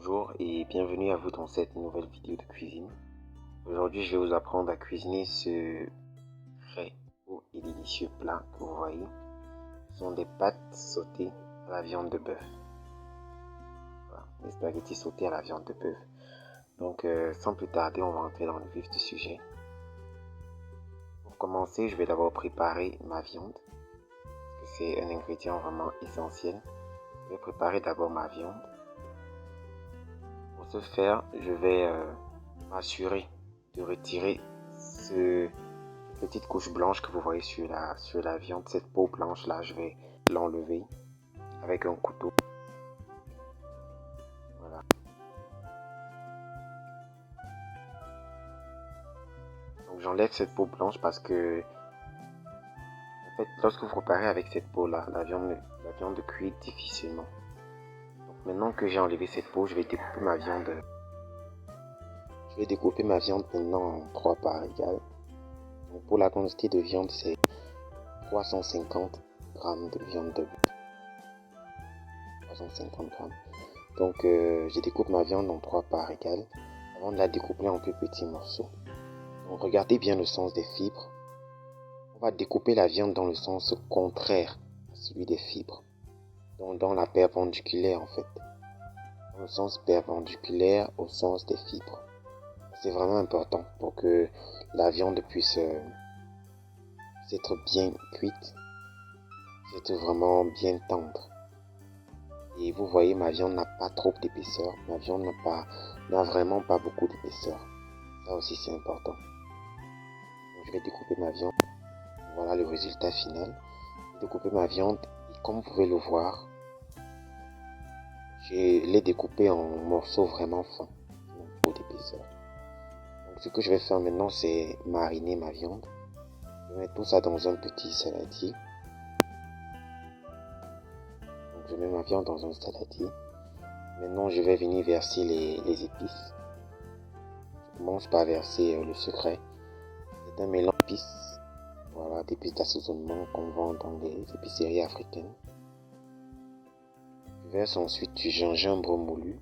Bonjour et bienvenue à vous dans cette nouvelle vidéo de cuisine. Aujourd'hui, je vais vous apprendre à cuisiner ce très beau et délicieux plat que vous voyez. Ce sont des pâtes sautées à la viande de bœuf. Voilà, des spaghettis sautés à la viande de bœuf. Donc, sans plus tarder, on va entrer dans le vif du sujet. Pour commencer, je vais d'abord préparer ma viande, parce que c'est un ingrédient vraiment essentiel. Je vais préparer d'abord ma viande. Pour ce faire, je vais m'assurer de retirer cette petite couche blanche que vous voyez sur la viande. Cette peau blanche là, je vais l'enlever avec un couteau. Voilà. Donc j'enlève cette peau blanche parce que en fait, lorsque vous préparez avec cette peau là, la viande cuit difficilement. Donc maintenant que j'ai enlevé cette peau, je vais découper ma viande. Je vais découper ma viande maintenant en 3 parts égales. Donc pour la quantité de viande, c'est 350 g de viande de bœuf. 350 g. Donc je découpe ma viande en 3 parts égales avant de la découper en plus petits morceaux. Donc regardez bien le sens des fibres. On va découper la viande dans le sens contraire à celui des fibres. Donc dans la perpendiculaire en fait. Dans le sens perpendiculaire au sens des fibres. C'est vraiment important pour que la viande puisse être bien cuite. C'est vraiment bien tendre. Et vous voyez, ma viande n'a pas trop d'épaisseur. Ma viande n'a vraiment pas beaucoup d'épaisseur. Ça aussi, c'est important. Donc, je vais découper ma viande. Voilà le résultat final. Découper ma viande. Et comme vous pouvez le voir, je l'ai découpé en morceaux vraiment fins. Beaucoup d'épaisseur. Donc, ce que je vais faire maintenant, c'est mariner ma viande. Je vais mettre tout ça dans un petit saladier. Donc, je mets ma viande dans un saladier. Maintenant, je vais venir verser les épices. Je commence par verser le secret. C'est un mélange d'épices. Voilà, d'épices d'assaisonnement qu'on vend dans les épiceries africaines. Je verse ensuite du gingembre moulu.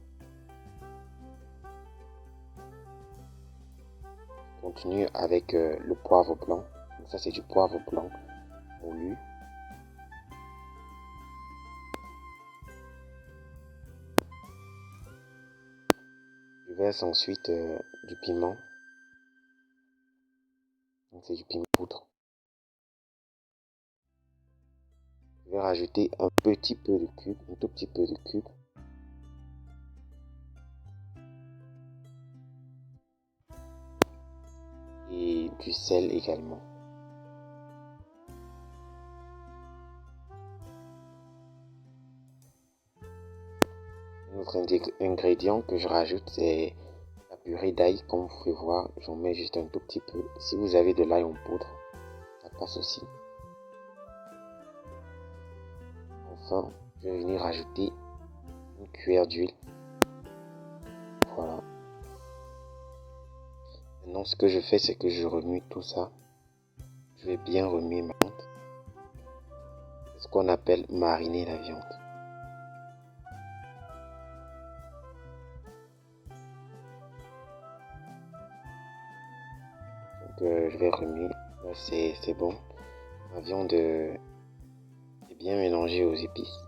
Je continue avec le poivre blanc. Donc ça, c'est du poivre blanc moulu. Je verse ensuite du piment. Donc c'est du piment poudre. Je vais rajouter un petit peu de cube, un tout petit peu de cube. Et du sel également. Un autre ingrédient que je rajoute, c'est la purée d'ail. Comme vous pouvez voir, j'en mets juste un tout petit peu. Si vous avez de l'ail en poudre, ça passe aussi. Enfin, je vais venir rajouter une cuillère d'huile. Voilà. Maintenant, ce que je fais, c'est que je remue tout ça. Je vais bien remuer ma viande. C'est ce qu'on appelle mariner la viande. Donc, je vais remuer. Là, c'est bon. Ma viande est bien mélangée aux épices.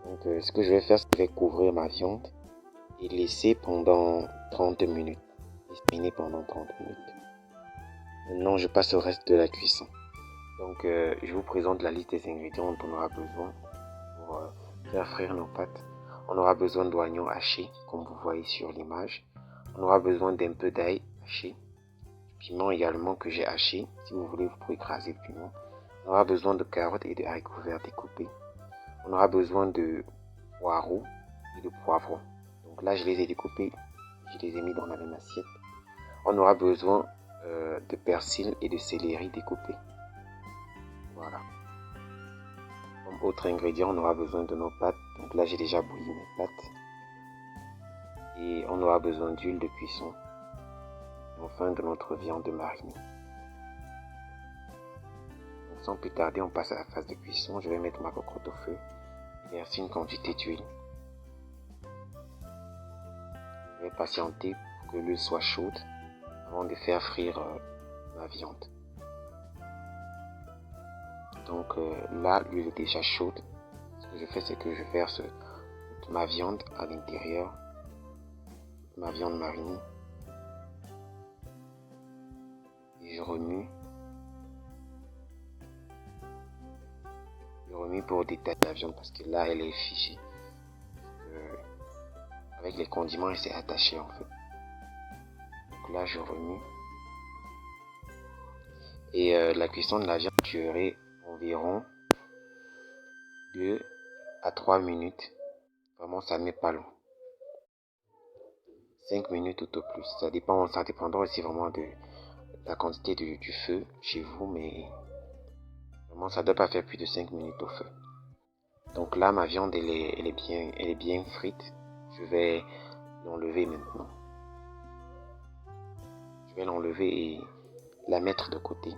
Donc, ce que je vais faire, c'est que je vais couvrir ma viande et laisser pendant 30 minutes. Terminer pendant 30 minutes. Maintenant, je passe au reste de la cuisson. Donc, je vous présente la liste des ingrédients dont on aura besoin pour faire frire nos pâtes. On aura besoin d'oignons hachés, comme vous voyez sur l'image. On aura besoin d'un peu d'ail haché, du piment également que j'ai haché. Si vous voulez, vous pouvez écraser le piment. On aura besoin de carottes et de haricots verts découpés. On aura besoin de poireaux et de poivrons. Donc là, je les ai découpés, je les ai mis dans la même assiette. On aura besoin de persil et de céleri découpés. Voilà. Comme autre ingrédient, on aura besoin de nos pâtes. Donc là, j'ai déjà bouilli mes pâtes. Et on aura besoin d'huile de cuisson. Et enfin, de notre viande marinée. Donc, sans plus tarder, on passe à la phase de cuisson. Je vais mettre ma cocotte au feu. verser une quantité d'huile. Je vais patienter pour que l'huile soit chaude avant de faire frire ma viande. Donc là, l'huile est déjà chaude. Ce que je fais, c'est que je verse toute ma viande à l'intérieur, ma viande marinée. Et je remue. Je remue pour détailler la viande parce que là, elle est figée. Avec les condiments, elle s'est attachée en fait. Donc là, je remue. Et la cuisson de la viande durerait environ 2 à 3 minutes. Vraiment, ça n'est pas long. 5 minutes tout au plus. Ça dépendra aussi vraiment de la quantité du feu chez vous, mais vraiment, ça ne doit pas faire plus de 5 minutes au feu. Donc là, ma viande, elle est bien frite. Je vais l'enlever maintenant. Je vais l'enlever et la mettre de côté.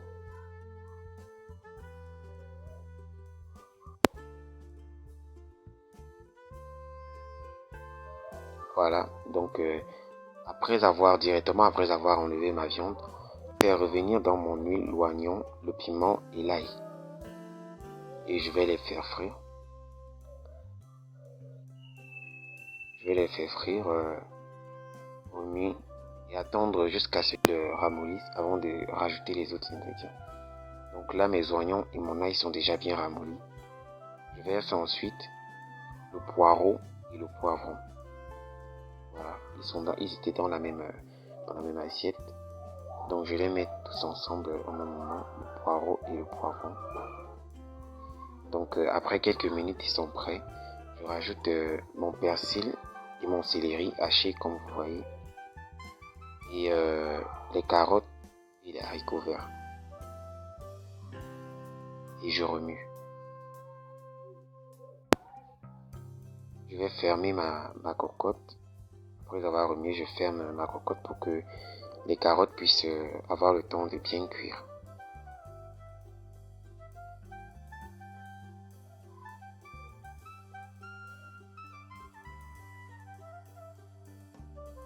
Voilà, donc directement après avoir enlevé ma viande, je vais revenir dans mon huile l'oignon, le piment et l'ail. Et je vais les faire frire. Je vais les faire frire remuer et attendre jusqu'à ce qu'ils ramollissent avant de rajouter les autres ingrédients. Donc là, mes oignons et mon ail sont déjà bien ramollis. Je verse ensuite le poireau et le poivron. Voilà, ils étaient dans la même assiette. Donc je les mets tous ensemble au même moment, le poireau et le poivron. Donc après quelques minutes, ils sont prêts. Je rajoute mon persil et mon céleri haché comme vous voyez. Et les carottes et les haricots verts. Et je remue. Je vais fermer ma cocotte. Après avoir remué, je ferme ma cocotte pour que les carottes puissent avoir le temps de bien cuire.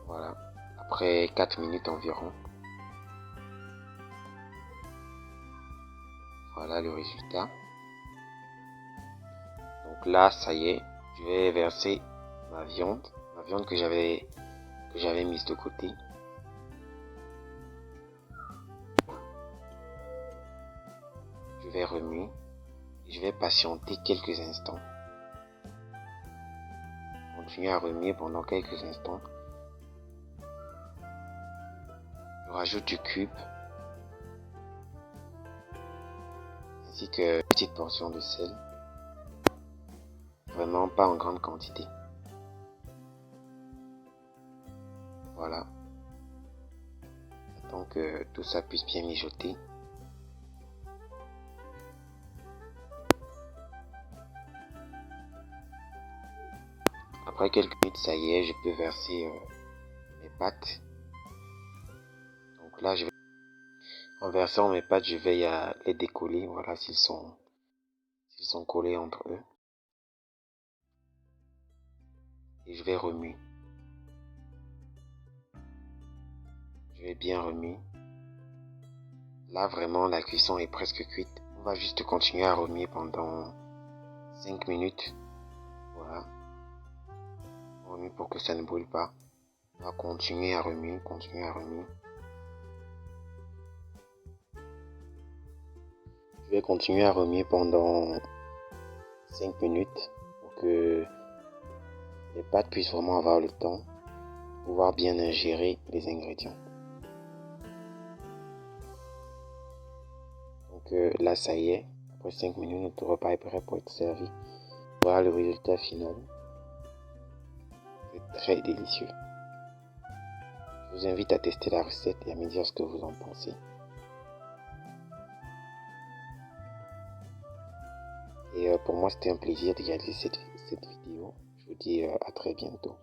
Voilà. Après 4 minutes environ. Voilà le résultat. Donc là, ça y est, je vais verser ma viande que j'avais mise de côté. Je vais remuer et je vais patienter quelques instants. Continuer à remuer pendant quelques instants. Je rajoute du cube ainsi que une petite portion de sel. Vraiment pas en grande quantité. Voilà. J'attends que tout ça puisse bien mijoter. Après quelques minutes, ça y est, je peux verser mes pâtes. Donc là, en versant mes pâtes, je vais les décoller. Voilà, s'ils sont collés entre eux. Et je vais remuer. Je vais bien remuer. Là, vraiment, la cuisson est presque cuite. On va juste continuer à remuer pendant 5 minutes. Voilà. On remue pour que ça ne brûle pas. On va continuer à remuer, continuer à remuer. Je vais continuer à remuer pendant 5 minutes pour que les pâtes puissent vraiment avoir le temps de pouvoir bien ingérer les ingrédients. Donc là, ça y est. Après 5 minutes, notre repas est prêt pour être servi. Voilà le résultat final. C'est très délicieux. Je vous invite à tester la recette et à me dire ce que vous en pensez. Et pour moi, c'était un plaisir de réaliser cette vidéo. Je vous dis à très bientôt.